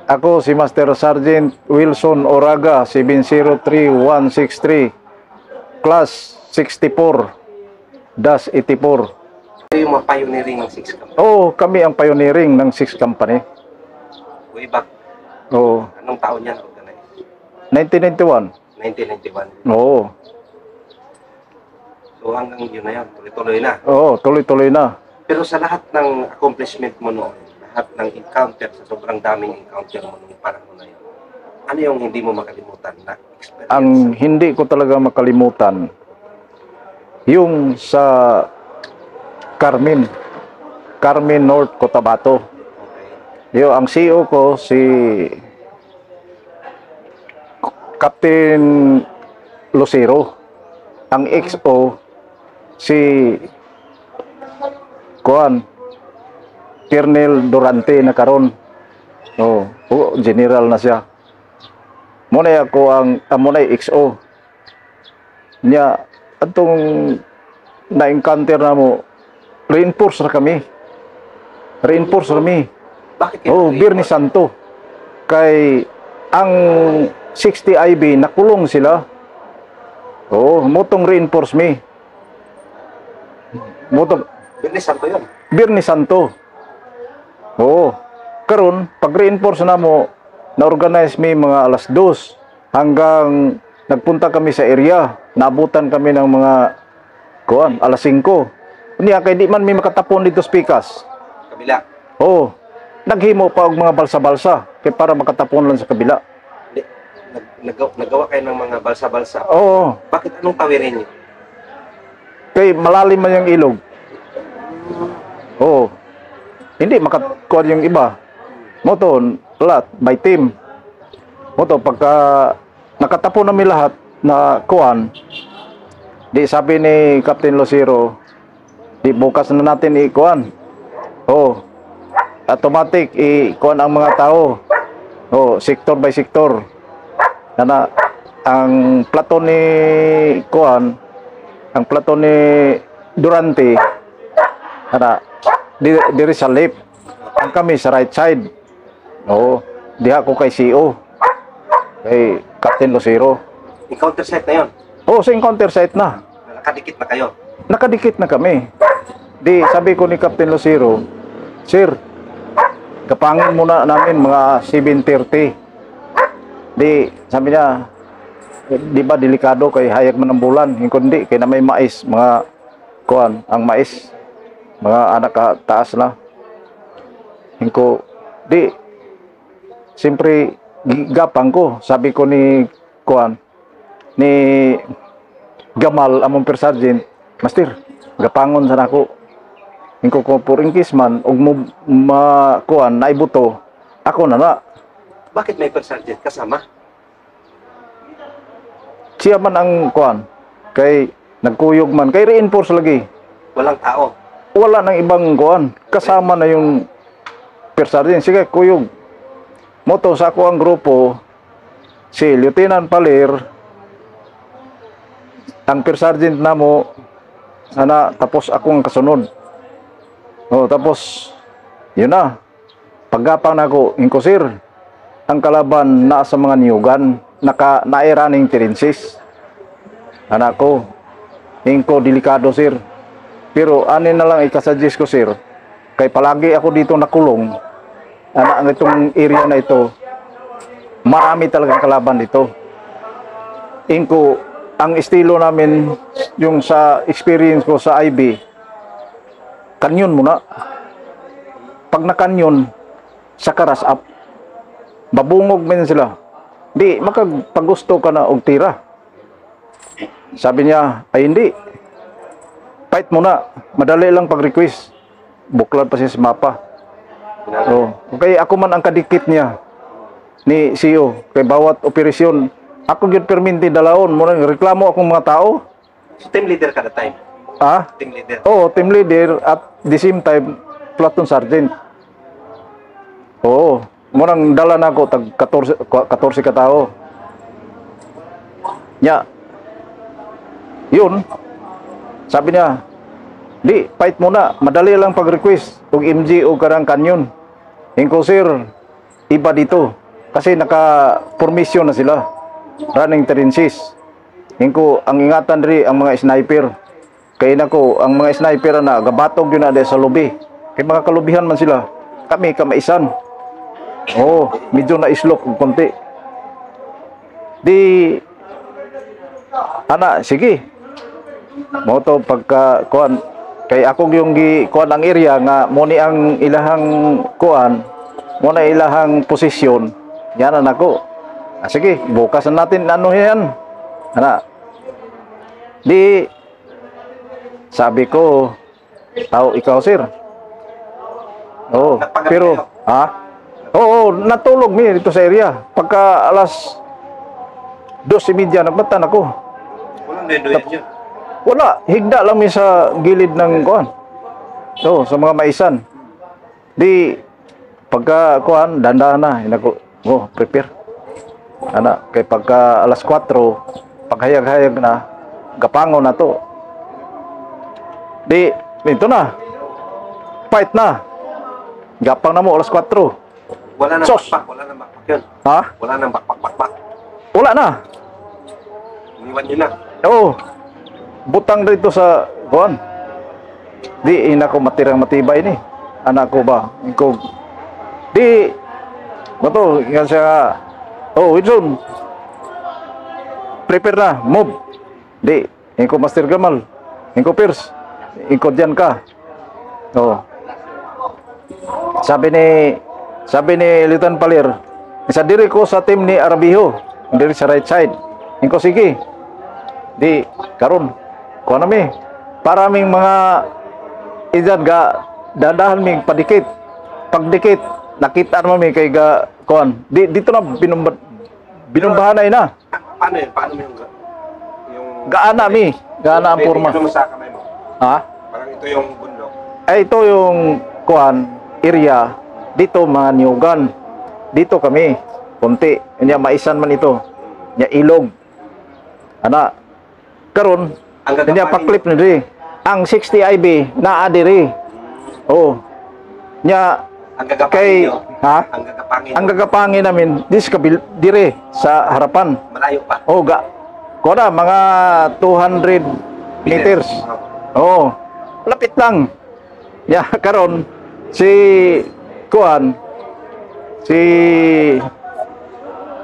Ako si Master Sergeant Wilson Oraga, 703163, class 64-84. Yung mga pioneering ng 6 company. Oo, kami ang pioneering ng 6 company. Way back. Oo. Anong taon yan organized? 1991. 1991. Oo. So hanggang yun na yan, tuloy-tuloy na. Oo, tuloy-tuloy na. Pero sa lahat ng accomplishment mo noon, lahat ng encounter, sa sobrang daming encounter mo noong panahon na yun, ano yung hindi mo makalimutan na experience? Ang hindi ko talaga makalimutan, yung sa Carmen North, Cotabato. Okay. Yung ang CEO ko si Captain Lucero. Ang XO si Colonel Durante na karon. General na siya. Muna ako ang amunay XO. Nya atong na-encounter na mo, reinforce na kami. Reinforce kami. Bakit kayo Birni Santo. Kay ang 60 IB nakulong sila. Motong reinforce me. Motong Birni Santo yun? Birni Santo. Karon pag reinforce na mo, na-organize mi mga alas 2 hanggang nagpunta kami sa area. Naabutan kami ng mga alas 5. Niya kay di man mi makatapon dito sa Pikas. Kabila? Naghimo pa og mga balsa-balsa kay para makatapon lang sa kabila. Nagawa kayo ng mga balsa-balsa? Bakit anong tawirin niyo? Kay malalim man yung ilog. Hindi makakuha yung iba. Moto, lahat, by team. Moto, pagka nakatapon namin lahat na kuhan, di sabi ni Captain Lucero, di bukas na natin ikuhan. Automatic ikuhan ang mga tao. Sector by sector. Ang platon ni kuhan, ang platon ni Durante, diri sa left. Ang kami sa right side. Diha ko kay CEO. Kay Captain Lucero. Encounter site na yun? Sa encounter site na. Nakadikit na kayo? Nakadikit na kami. Di sabi ko ni Captain Lucero, Sir, kapangin muna namin mga 7:30. Di sabi niya, di ba delikado kay hayag man ang bulan? Kundi kay na may mais, mga ang mais, mga anak taas na. Hingko, di siyempre gapang ko. Sabi ko ni ni Gamal among per sergeant, Master, gapangon sa nako. Hingko ko puring kisman og mo naibuto, ako na. Bakit may per sergeant kasama? Siya man ang kay nagkuyog man, kay reinforce lagi. Walang tao? Wala nang ibang kasama na yung per sergeant. Sige, kuyog. Moto sa ako ang grupo, si Lieutenant Palir, ang per sergeant na mo, tapos akong kasunod. Tapos, yun na. Paggapang na ako, hingko sir, ang kalaban na sa mga niyugan, nairaning tirensis. Anak ko, hingko delikado sir. Pero anin na lang ikasuggest ko sir, kay palagi ako dito nakulong, ang itong area na ito, marami talagang kalaban dito. Hingko, ang estilo namin, yung sa experience ko sa IB, kanyon muna. Pag nakanyon, sa karas up, babungog men sila. Di, makagpagusto ka na og tira. Sabi niya, ay hindi. Fight muna. Madali lang pag-request. Buklan pa siya sa mapa. Okay, ako man ang kadikit niya ni CEO. Kay bawat operasyon, ako gyud perminti dalawon. Muna reklamo akong mga tao. So, team leader ka na time? Team leader? Team leader at the same time, platoon sergeant. Murang dala na ako tag 14 ka tao. Yun. Sabi niya, di, fight muna. Madali lang pag-request. Ug MG o karang kanyon. Hingko sir, iba dito. Kasi naka-formisyon na sila. Running trenches. Hingko, ang ingatan diri ang mga sniper. Kaya nako, ang mga sniper na gabatog yun na sa lobby. Kaya mga kalubihan man sila. Kami, kamaisan. Oo, medyo na-islok ng konti. Di, ana, sige. Mo to pagka, kuan, kay ako yung kuan ang area nga, muni ang ilahang kuan, muna ilahang posisyon. Yan na ako. Sige, bukas na natin ano yan. Ana. Di, sabi ko, ikaw sir. Oo, pero, Oo, natulog mi dito sa area. Pagka alas 2:30, nagbatan ako. Walang dedoyan yun. Wala, higda lang mi sa gilid ng kuan. So, sa mga maisan. Di, pagka kuan, dandahan na. Hinako, prepare. Ana, kay pagka alas 4, paghayag-hayag na, gapangon na to. Di, ito na. Fight na. Gapang na mo, alas 4. Wala nang Sos. bakpak, wala nang bakpak yun. Ha? Wala nang bakpak. Wala na. Iniwan nyo na. Oo. Butang dito sa kuan. Di, ina ko matirang matibay ni. Anak ko ba? Ikaw. Di, bato, yan siya. Wilson. Prepare na, move. Di, ikaw Master Gamal. Ikaw Pierce. Ikaw dyan ka. Oo. Sabi ni Lieutenant Palir, isa diri ko sa team ni Arabiho, diri sa right side. Ikaw sige. Di, karon, kuha nami. Para aming mga edad ga, dadahan mi padikit. Pagdikit, nakita naman mi kay ga, kuhan. Dito na, binumbahanay na. Paano yun? Paano mo yung Gaana mi. Gaana ang forma. Ito mo sa kamay mo. Ha? Parang ito yung bundok. Ay, ito yung, kuhan, area. Dito, mga niyugan. Dito kami. Kunti. Kanya, maisan man ito. Kanya, ilog. Ana. Karon, kanya, paklip na diri. Ang 60 IB, naa diri. Oh. Nya, Ang gagapangin kay, nyo. ha? Ang gagapangin Ang nyo. gagapangin namin, dire, sa harapan. Malayo pa. Oh, kuha mga 200 meters. Oh, lapit lang. Ya, karon si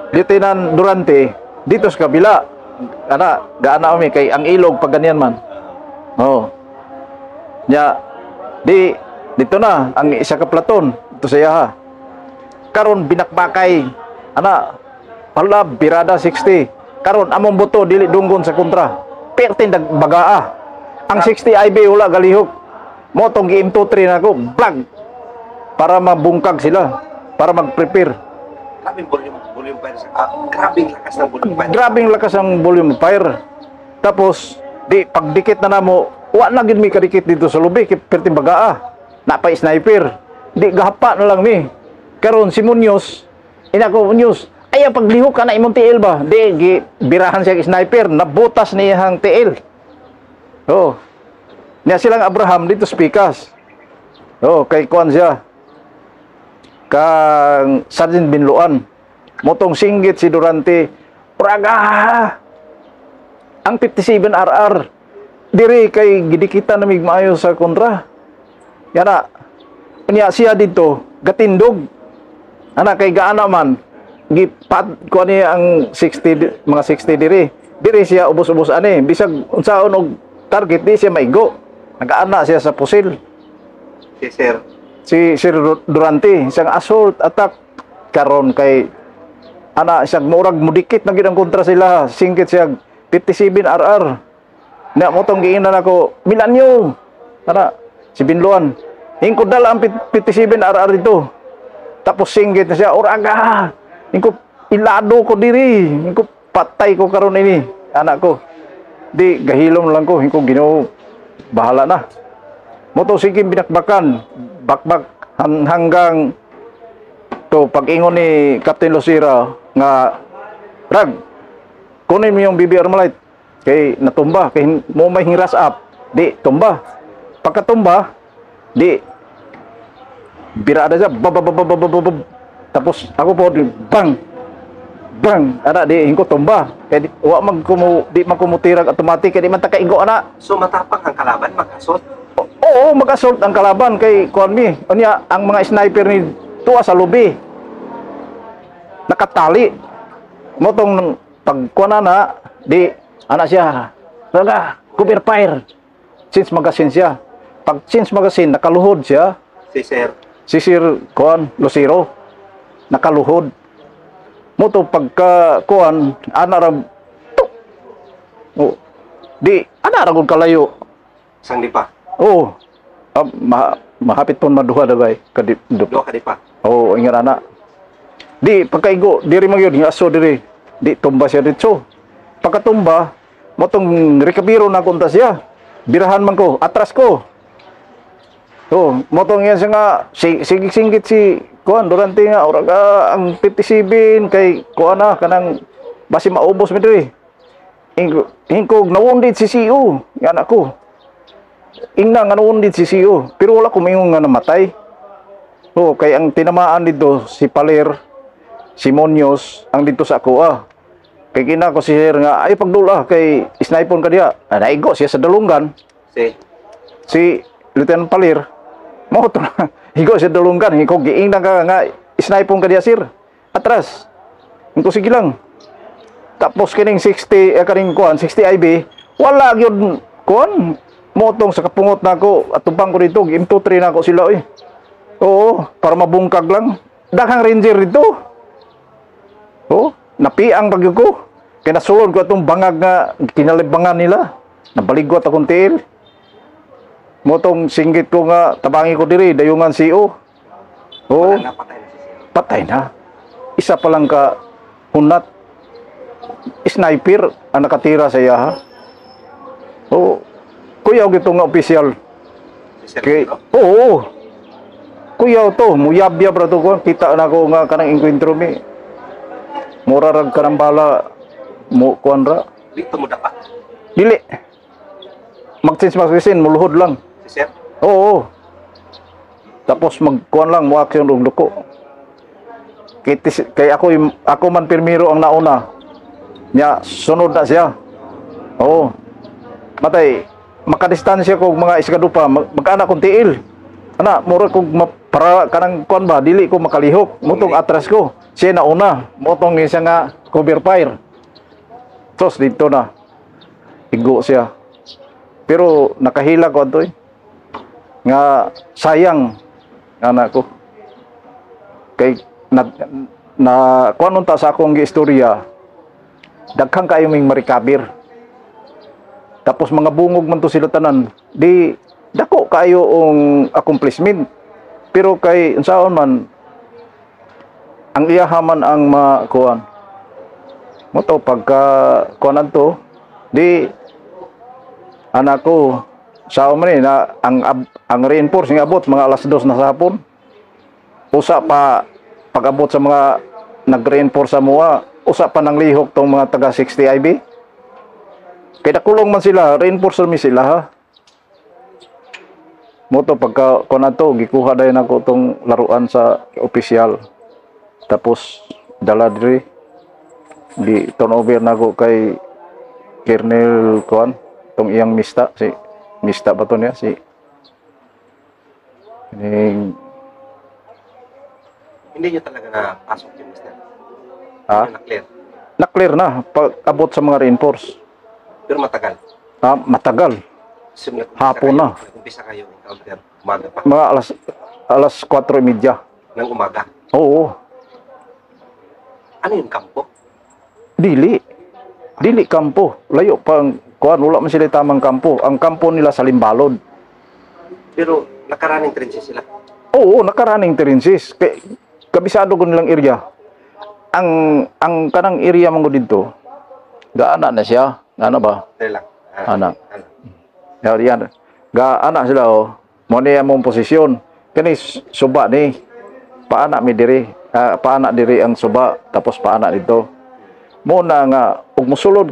Lieutenant Durante dito sa kabila. Gaana kami kay ang ilog pag ganyan man. Oh. Ya, dito na ang isa ka platon ito sa yaha. Karon binakbakay. Hala, birada 60. Karon among boto dili dunggon sa kontra. Pertin dagbagaa. Ang 60 IB wala galihok. Mo tong GM23 na ko, vlog. Para mabungkag sila, para mag-prepare. Grabing volume fire. Grabing lakas ng volume fire. Grabing lakas ang volume fire. Tapos pagdikit na namo, wa na gid mi kadikit dito sa lubi, pertin bagaa. Napay sniper. Gahapa na lang mi. Karon si Munoz, Munoz, ay paglihok ka na imong TL ba? Birahan siya sniper, nabutas niyang TL. Oh. Niya silang Abraham dito spikas. Oh, kay kuan siya. Kang Sergeant Binloan. Motong singgit si Durante. Uraga! Ang 57 RR. Diri kay gidikita na maayo sa kontra. Yana. Niya siya dito, gatindog. Kay gaana man. Gipat ko niya ang 60 mga 60 diri. Diri siya ubos-ubos ani. Bisag unsaon og target di siya maigo. Nagaana siya sa pusil. Si Sir Durante, isang assault attack karon kay siyang murag mudikit na gid ang kontra sila. Singkit siya 57 RR. Na mo tong giingnan ako, Milanyo. Si Binloan. Hingko dala ang 57 RR dito. Tapos singgit na siya, uraga. Hingko ilado ko diri. Hingko patay ko karon ini, anak ko. Gahilom lang ko, hingko Ginoo bahala na. Moto sige binakbakan, bakbak hanggang to pag-ingon ni Captain Lucira nga Rag, kunin mo yung BB Armalite kay natumba, kay mo may hingras up. Tumba. Pagkatumba, birada siya, Tapos ako po bang bang ana di hingko tumba kay wa di man kumutirag automatic kay di man ta kaigo ana. So matapang ang kalaban, mag-assault. Oo, mag-assault ang kalaban kay kuan mi. Unya ang mga sniper ni tuwa sa lobby. Nakatali. Motong pagkuan na di ana siya. Raga, cover fire. Since magazine siya. Pag since magazine nakaluhod siya. Si Sir kuan Lucero. Nakaluhod. Moto pagka kuan ana ra di ana ra gud kalayo. Sang di pa. Oo. Mahapit pon maduha dagay kadip. Duha ka di pa. Oo, ingat anak. Di pagkaigo diri magyud nga aso diri. Di tumba siya dito. Pagkatumba, motong rekabiro na kunta siya. Birahan man ko, atras ko. So, motong yan siya nga sigit si kuan durante nga ora ka ang 57 kay kuan na kanang basi maubos mi diri. Hingkog nawundid si CEO, yan ako. Ingna nga nawundid si CEO, pero wala ko mingon nga namatay. So, kay ang tinamaan dito si Paler, si Munoz ang dito sa ako Kay kina ko si Sir nga ay pagdula kay snipon ka diha. Naigo siya sa dalunggan. Si Lieutenant Paler mo to na. Higo siya dalunggan, hiko giingna ka nga snipon ka diha sir. Atras. Hingko sige lang. Tapos kining 60 kaning kuan 60 IB, wala gyud kuan motong sa kapungot nako at tubang ko dito, M23 na ako sila Oo, para mabungkag lang. Daghang ranger dito. Napiang bagyo ko. Kaya nasulod ko itong bangag nga kinalibangan nila. Nabaligwat akong tiil. Motong singgit ko nga tabangi ko diri dayungan CEO. Oo. Patay na. Isa pa lang ka hunat. Sniper ang nakatira sa iya ha. Oo. Kuyaw gito nga opisyal. Oo. Kuyaw to, muyab-yab ra to ko. Kita na ko nga kanang enkwentro mi. Murarag ka ng bala mo kuan ra. Dito mo dapat. Dili. Mag-change magazine, muluhod lang. Si Sir? Oo. Tapos magkuan lang mo aksyon og duko. Kay ako man pirmiro ang nauna. Nya sunod na siya. Oo. Matay makadistansya ko mga iskadupa magkana kong tiil. Ana, mura kog para kanang kuan ba dili ko makalihok. Mutong atras ko. Siya na una. Mutong siya nga cover fire. Tos dito na. Higo siya. Pero nakahila ko ato nga sayang anak ko. Kay na kuan unta sa akong giistorya. Daghang kayo ming marikabir. Tapos mga bungog man to sila tanan. Di dako kayo ang accomplishment. Pero kay unsaon man ang iyahaman ang makuan. Mo to pagka kuanan to di anak ko sa man na ang reinforce nga abot mga alas 2 na sa hapon. Usa pa pag-abot sa mga nag-reinforce sa mua, usa pa nang lihok tong mga taga 60 IB. Kaya kulong man sila, reinforce mi sila ha. Moto pagka kuan to gikuha dayon ako tong laruan sa opisyal. Tapos dala diri di turnover na ko kay Colonel kuan tong iyang mista ba to niya si Hindi niyo talaga na pasok yung mister. Na-clear. Na-clear na pag abot sa mga reinforce. Pero matagal. Matagal. Hapon na. Umpisa kayo encounter umaga pa. Mga alas 4:30 ng umaga. Oo. Ano yung kampo? Dili kampo. Layo pang kuan wala man sila tamang kampo. Ang kampo nila sa Limbalod. Pero nakaraning trenches sila. Oo, nakaraning trenches. Kabisado ko nilang area. Ang kanang area man ko dito. Gaana na siya. Ano ba? Dali lang. Ana. Yan. Gaana sila mo niya mong posisyon. Kani suba ni. Paana mi diri. Paana diri ang suba tapos paana dito. Muna nga ug musulod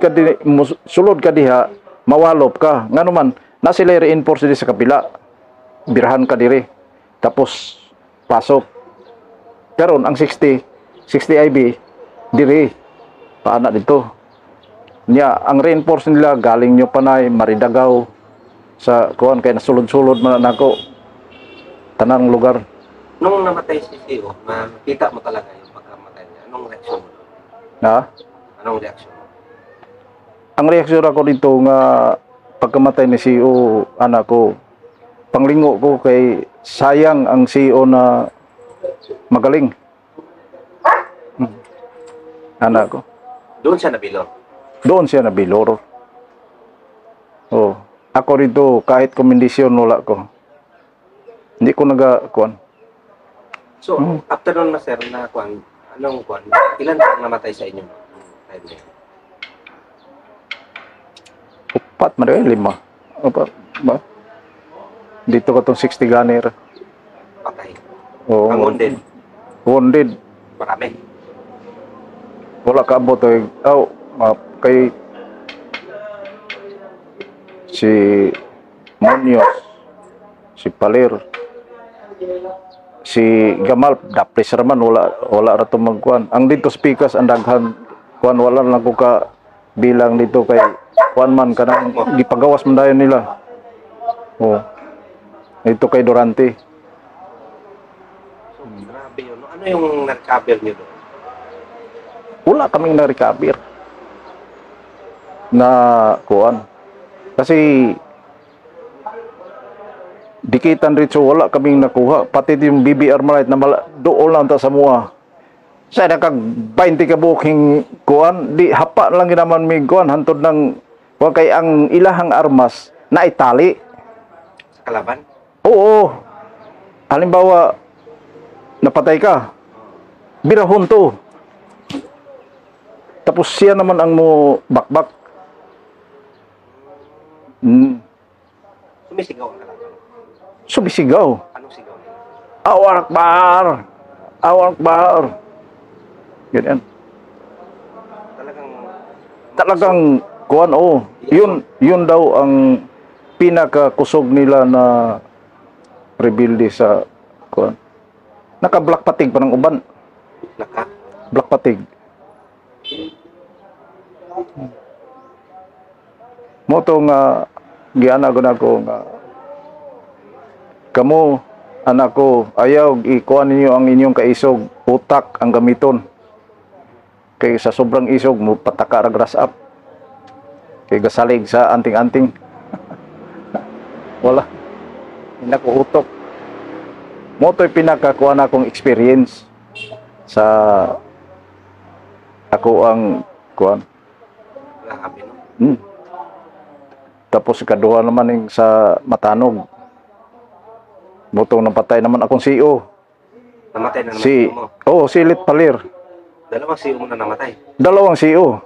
ka diha mawalop ka. Ngano man na sila reinforce diri sa kapila. Birahan ka diri. Tapos pasok. Karon ang 60 IB diri paana dito. Nya ang reinforce nila galing nyo panay Maridagaw sa kuan kay nasulod-sulod man nako tanang lugar. Nung namatay si CEO, nakita mo talaga yung pagkamatay niya. Anong reaksyon mo? Na Anong reaksyon mo? ang reaksyon ako dito nga pagkamatay ni CEO anak ko panglingo ko kay sayang ang CEO na magaling. Anak ko. Doon siya nabilor. Doon siya nabilor. Oh, ako dito kahit komendisyon wala ko. Hindi ko kuan. So, after nun na sir, na kwan, anong kwan, ilan ang namatay sa inyo? Time niya? Upat man rin, 5. Upat ba? Dito ka tong 60 gunner. Patay. Oo. Ang wounded, Wounded. marami. Wala ka abot eh. Kay si Munoz, si Palir, si Gamal, dapres raman wala ra to magkuan. Ang dito speakers ang daghan kuan wala lang ko ka bilang dito kay kuan man kanang gipagawas man dayon nila. Oh. Ito kay Durante. So, grabe yun. Ano yung na-recover niyo doon? Wala kaming na-recover na kuan. Kasi dikitan ritso wala kaming nakuha. Pati yung BBR Malite na doon lang ta sa mua. Sa nakag 20 ka buking kuan, di hapa lang ginaman mig kuan hantod ng wa kay ang ilahang armas na itali. Sa kalaban? Oo. Halimbawa napatay ka. Birahon to. Tapos siya naman ang mo bakbak. Sumisigaw ang kalaban. Sumisigaw. Anong sigaw niya? Allahu Akbar! Allahu Akbar! Ganyan. Talagang kuan yun daw ang pinakakusog nila na rebelde sa kuan. Naka-black patig pa ng uban. Black patig. Moto nga giana ko nako nga kamo anak ko ayaw ikuan ninyo ang inyong kaisog utak ang gamiton kay sa sobrang isog mo pataka ra grass up kay gasalig sa anting-anting. Wala nako utok. Moto'y pinakakuan akong experience sa ako ang kuan. Grabe, no? Tapos ikaduha naman yung sa Matanog. Butong napatay naman akong CEO. Namatay na naman CEO mo. Si Lit Palir. Dalawang CEO mo na namatay. Dalawang CEO.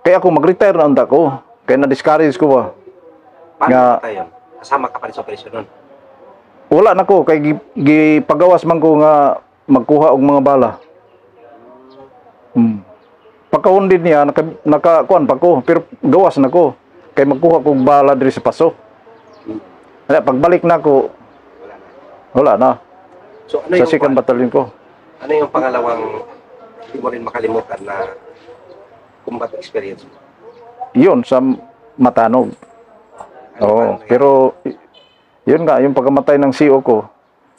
Kaya ako mag-retire na unta ko. Kaya na-discourage ko ba. Paano namatay yun? Kasama ka pa rin sa operasyon nun? Wala na ko. Kaya gipagawas man ko nga magkuha og mga bala. Pagka-wounded niya, nakakuan pa ko. Pero gawas na ko. Kaya magkuha kong bala diri sa paso. Kaya pagbalik na ko, wala na. So, ano Sa second battalion ko. Ano yung pangalawang hindi mo rin makalimutan na combat experience mo? Yun, sa Matanog. Pero yun nga, yung pagkamatay ng CEO ko.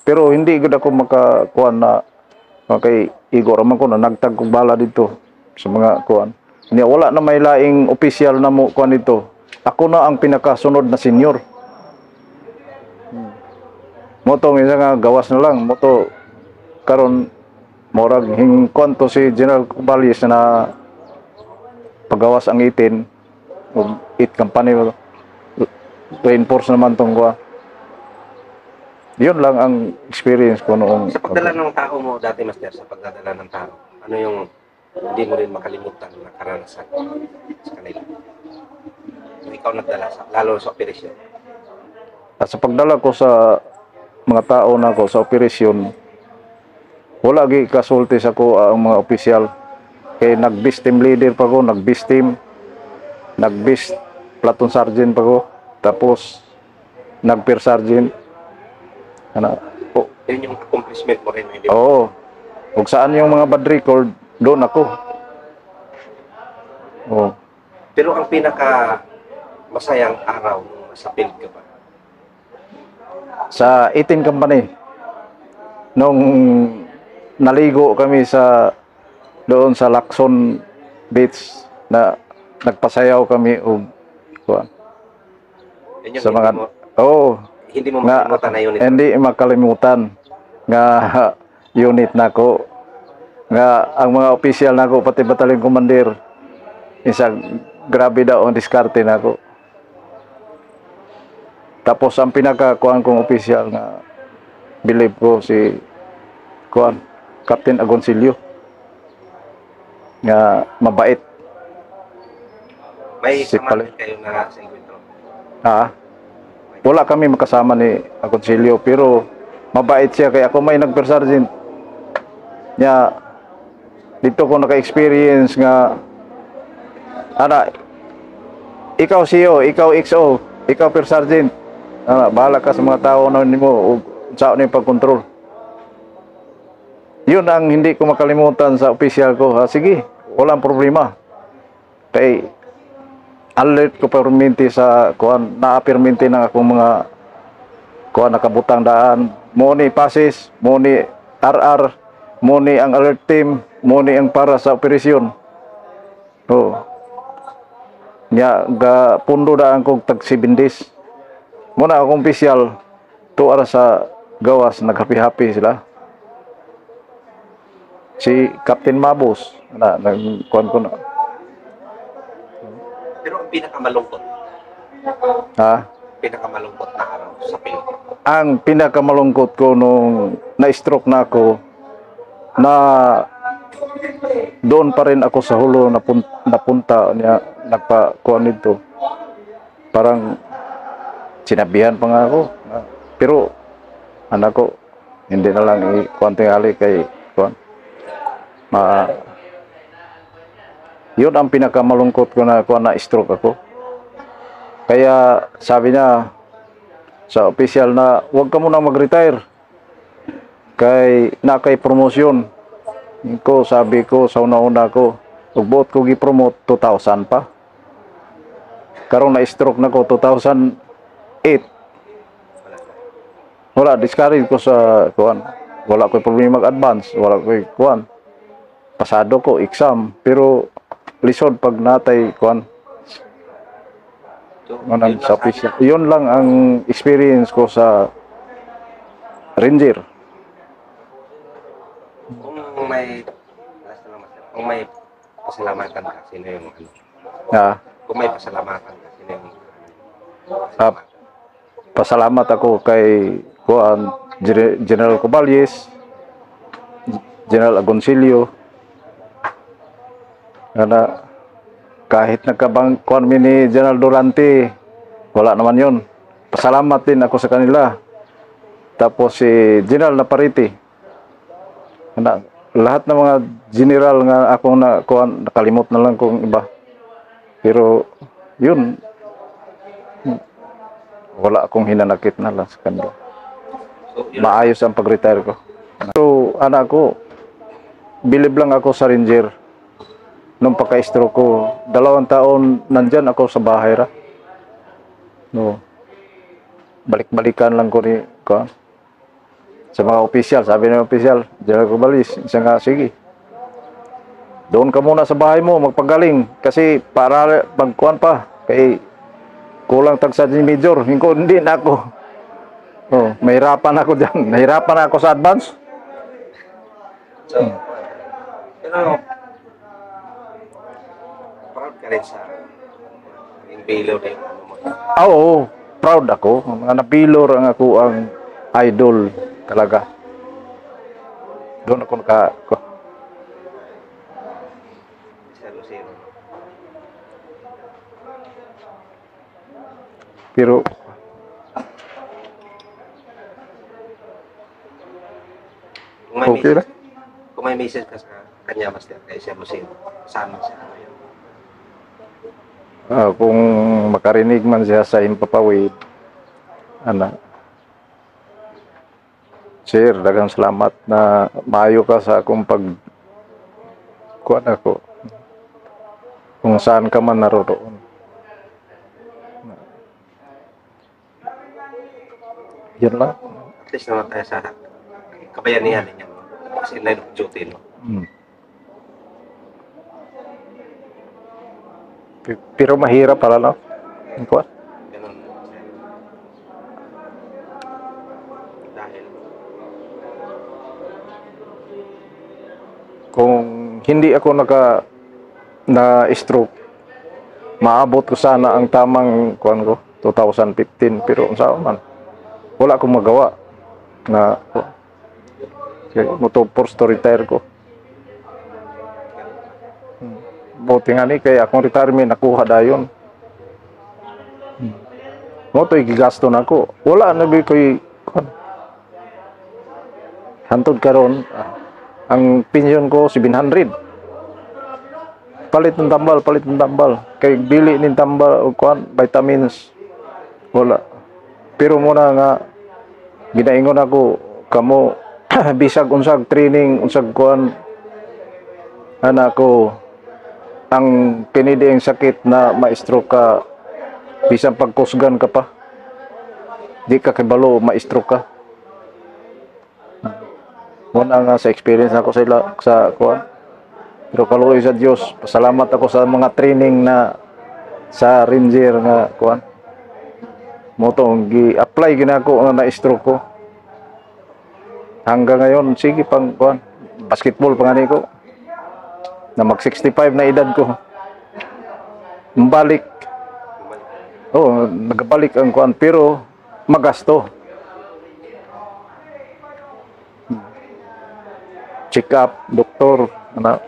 Pero hindi gud ako makakuan na kay Igor man ko na nagtag kog bala dito sa mga kuan. Niya wala na may laing opisyal na mo kuan dito. Ako na ang pinakasunod na senior. Moto minsan nga gawas na lang. Moto karon morag hingkon to si General Cubalis na pagawas ang itin. It company reinforce naman tong kuan. Yun lang ang experience ko noong... Sa pagdala ng tao mo dati, Master, sa pagdadala ng tao, ano yung hindi mo rin makalimutan na karanasan sa kanila? Kung ikaw nagdala, lalo sa operasyon. At sa pagdala ko sa mga tao na ko sa operasyon, wala gi kasulti sa ko ang mga opisyal. Kaya nag-base team leader pa ko, nag-base team, nag-base platoon sergeant pa ko, tapos nag-pair sergeant. Yun yung accomplishment mo rin. Oo. Kung saan yung mga bad record, doon ako. Oh. Pero ang pinaka masayang araw nung nasa field ka ba? Sa 18 company, nung naligo kami sa doon sa Lacson Beach na nagpasayaw kami o kuwan, Yun yung sa mga hindi mo nga makalimutan na yun. hindi makalimutan nga unit nako nga ang mga opisyal nako pati batalyon commander isang grabe daw ang diskarte nako. Tapos ang pinakakuan kong opisyal nga believe ko si kuan Captain Agoncillo nga mabait. May Si sama Pale. kayo na sa enkwentro. Wala kami makasama ni Agoncillo pero mabait siya kaya ako may nagper-sergeant nya dito ko naka-experience nga ikaw CEO, ikaw XO, ikaw per sergeant. Bahala ka sa mga tao na nimo ug sao ni pagkontrol. Yun ang hindi ko makalimutan sa opisyal ko. Sige, walang problema. Kay alert ko perminti sa kuan, na-perminti ng akong mga kuan nakabutang daan. Mo ni passes, mo ni RR, mo ni ang alert team, mo ni ang para sa operasyon. Nya ga pundo daan kog tag 7 days. Muna akong opisyal tuara sa gawas naghappy-happy sila. Si Captain Mabos nagkuan ko na. Pero ang pinakamalungkot na araw sa field. Ang pinakamalungkot ko nung na-stroke na ako na doon pa rin ako sa hulo napunta niya nagpakuan nito. Parang sinabihan pa nga ako. Pero anak ko hindi na lang ikuan tingali kay kuan. Yun ang pinakamalungkot ko na kuan na stroke ako. Kaya sabi niya sa official na huwag ka muna mag-retire kay nakay promotion ko. Sabi ko sa una-una ko ug buot ko gi-promote 2000 pa karon na stroke na ko 2008. Wala discourage ko sa kuan, wala ko problema mag-advance, wala ko kuan, pasado ko exam pero lisod pag natay kuan. Manang sa official. Yun lang ang experience ko sa Ranger. Kung may pasalamatan ka, sino yung kung may pasalamatan ka, sino yung pasalamat ako kay kuan General Cobalies, General Agoncillo. Kahit nagkabang kuan mi ni General Durante, wala naman yun. Pasalamat din ako sa kanila. Tapos si General Naparite. Lahat ng mga general nga akong nakalimot na lang kung iba. Pero yun, wala akong hinanakit na lang sa kanila. Maayos ang pag-retire ko. So anak ko, believe lang ako sa Ranger. Nung pagka-stroke ko, 2 taon nandyan ako sa bahay ra. Balik-balikan lang ko ni ko. Sa mga opisyal, sabi ng opisyal, General Cobalies, isa nga, sige. Doon ka muna sa bahay mo, magpagaling. Kasi para magkuhan pa. Kay kulang tag sa major. Hindi na ako. Mahirapan ako dyan. Nahirapan ako sa advance. So, pero proud ka rin sa yung payload na yung ano mo. Oo, proud ako. Mga napilor ang ako ang idol talaga. Doon ako Zero. pero Kung may message ka sa kanya, Master, kay Sir Lucero, saan siya? kung makarinig man siya sa Impapawid, Sir, daghang salamat na maayo ka sa akong kuan ako. Kung saan ka man naroon. Yun lang. At least naman tayo sa kabayanihan ninyo. Kasi line of duty, no? Mm. Pero mahirap pala, no? Yung kuan. Ganun. Dahil, Kung hindi ako na-stroke, maabot ko sana ang tamang kuan ko 2015, pero unsa man wala akong magawa na moto force to retire ko. Buti nga ni kay akong retirement nakuha dayon. Mo to gigasto na ko. Wala na bi koy kuan. Hantod karon ang pension ko 700. Palit ng tambal. Kay bili ning tambal o kuan, vitamins. Wala. Pero muna nga ginaingon ako kamo bisag unsag training, unsag kuan ana ko ang pinili ang sakit na ma-stroke ka bisan pagkusgan ka pa. Di ka kibalo ma-stroke ka. Muna nga sa experience ako sa kuan. Pero kaluoy sa Dios, pasalamat ako sa mga training na sa Ranger nga kuan. Motong gi-apply ginako nga na-stroke ko. Hanggang ngayon sige pang kuan. Basketball pa ngani ko. Na mag 65 na edad ko. Balik. Oh, nagbalik ang kuan pero magasto. Check up, doktor, ano,